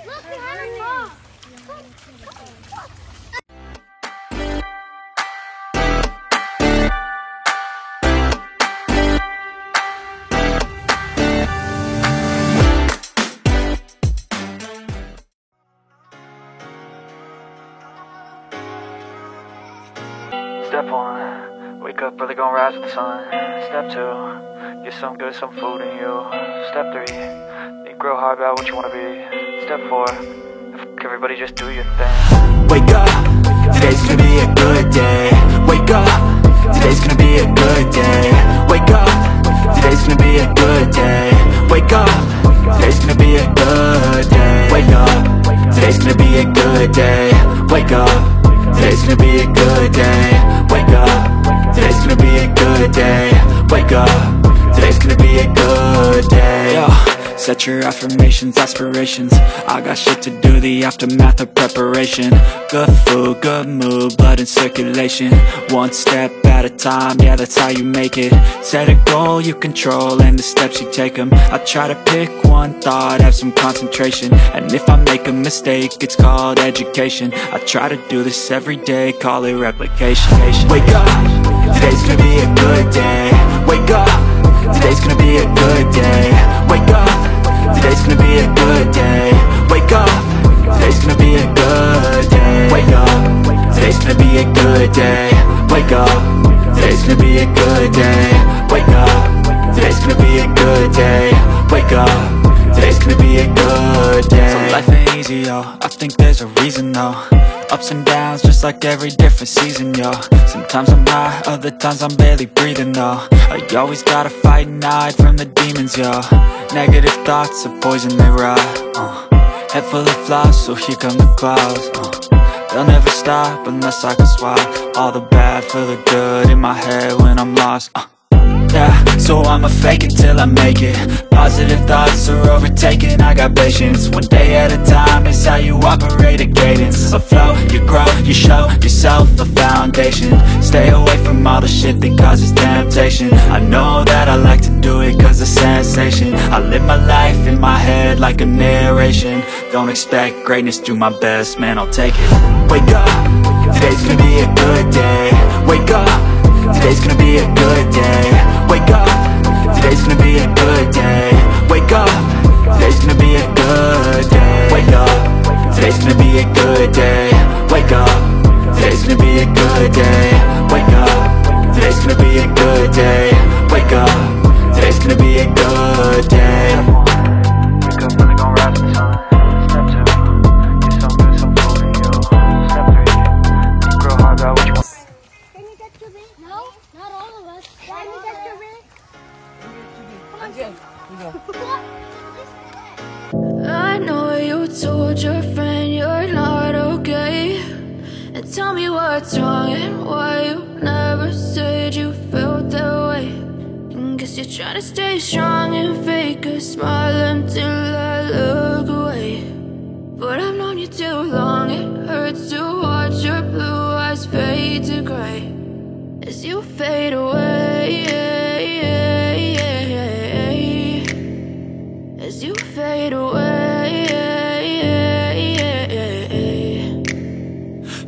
Look, we're having fun. Step 1, wake up early, gonna rise with the sun. Step 2, get some good, some food in you. Step 3, think real hard about what you wanna be. Step 4, fuck everybody, just do your thing. Wake up, today's gonna be a good day. Wake up, today's gonna be a good day. Wake up, today's gonna be a good day. Wake up, today's gonna be a good day. Wake up, today's gonna be a good day. Wake up, today's gonna be a good day. Wake up, today's gonna be a good day. Wake up, today's gonna be a good day. Yo, set your affirmations, aspirations. I got shit to do, the aftermath of preparation. Good food, good mood, blood in circulation. One step at a time, yeah, that's how you make it. Set a goal you control and the steps you take them. I try to pick one thought, have some concentration. And if I make a mistake, it's called education. I try to do this every day, call it replication. Wake up, today's gonna be a good day. Wake up, today's gonna be a good day. Wake up, today's gonna be a good day. Wake up, today's gonna be a good day. Wake up, today's gonna be a good day. Wake up, today's gonna be a good day. Wake up, today's gonna be a good day. Wake up, today's gonna be a good day. So life ain't easy, yo, I think there's a reason though. Ups and downs, just like every different season, yo. Sometimes I'm high, other times I'm barely breathing, though. I always gotta fight and hide from the demons, yo. Negative thoughts are poison, they rot. Head full of flies, so here come the clouds. They'll never stop unless I can swap all the bad for the good in my head when I'm lost. Yeah, so I'ma fake it till I make it. Positive thoughts are overtaken, I got patience. One day at a time is how you operate a cadence. A flow, you grow, you show yourself a foundation. Stay away from all the shit that causes temptation. I know that I like to do it cause of sensation. I live my life in my head like a narration. Don't expect greatness, do my best, man, I'll take it. Wake up, today's gonna be a good day. Wake up, today's gonna be a good day. Wake up, today's gonna be a good day. Wake up, today's gonna be a good day. Wake up, today's gonna be a good day. Wake up, today's gonna be a good day. Wake up, today's gonna be a good day. Wake up, today's gonna be a good day. Wake up early, gonna rise with the sun. Step 2, get some good, some food in you. Step 3, think real hard about what you want. Can you get to me? No, not all of us. Can you get to me? I know you told your friend you're not okay, and tell me what's wrong and why you never said you felt that way. And guess you're trying to stay strong and fake a smile until I look away. But I've known you too long, it hurts to watch your blue eyes fade to gray as you fade away, as you fade away.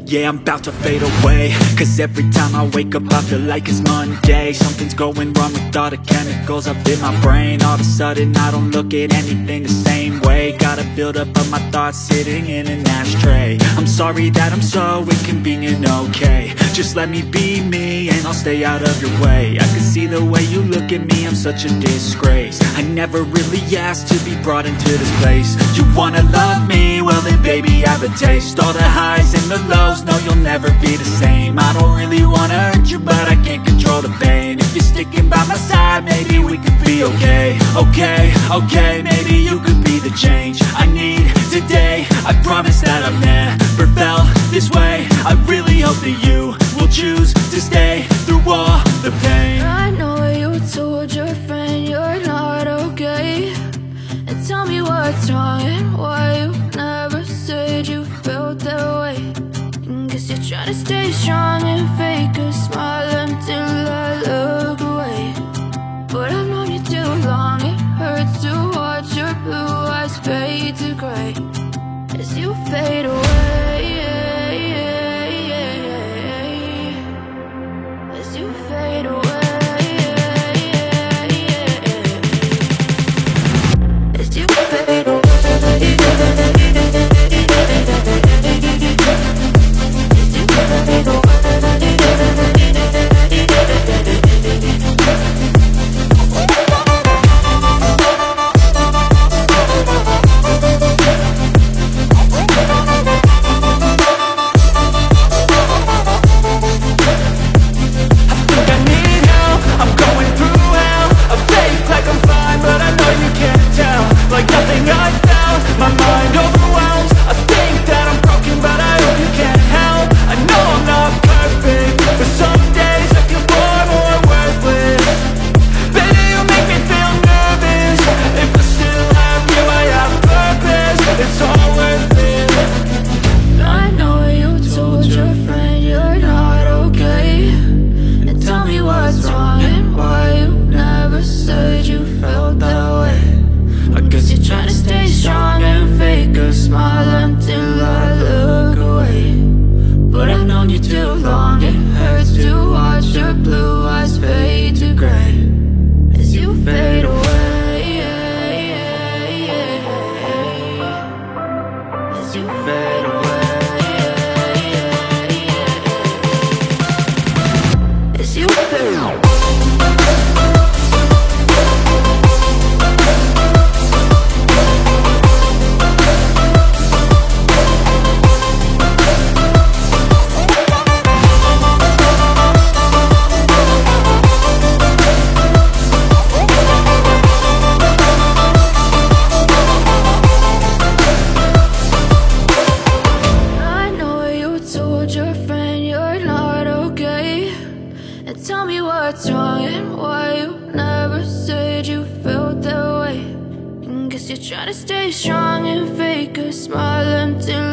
Yeah, I'm about to fade away, cause every time I wake up I feel like it's Monday. Something's going wrong with all the chemicals up in my brain. All of a sudden I don't look at anything the same way. Gotta build up of my thoughts sitting in an ashtray. I'm sorry that I'm so inconvenient, okay. Just let me be me and I'll stay out of your way. I can see the way you look at me, I'm such a disgrace. I never really asked to be brought into this place. You wanna love me? Well then baby I have a taste. All the highs and the lows, no you'll never be the same. I don't really wanna hurt you but I can't control the pain. If you're sticking by my side maybe we could be okay. Okay, maybe you could be the change I need today. I promise that I've never felt this way. I really hope that you will choose to stay through all the pain. I know you told your friend you're not okay, and tell me what's wrong and why you never said you felt that way. And guess you're trying to stay strong and fake a smile until I look away. But I've known you too long, it hurts to watch your blue eyes fade to gray as you fade away. Like nothing I found, my mind overwhelms. I think that I'm broken, but I hope you can't help. I know I'm not perfect, but some days I feel far more worthless. Baby, you make me feel nervous. If I still have you, I have purpose. It's all worth it. I know you told your friend you're not okay, and tell me what's wrong and why you never said you felt that way. I guess you're trying to stay strong and fake a smile until I look away. But I've known you too long, it hurts to watch your blue eyes fade to gray as you fade away. As you fade away. As you fade away. Tell me what's wrong and why you never said you felt that way. And guess you're trying to stay strong and fake a smile until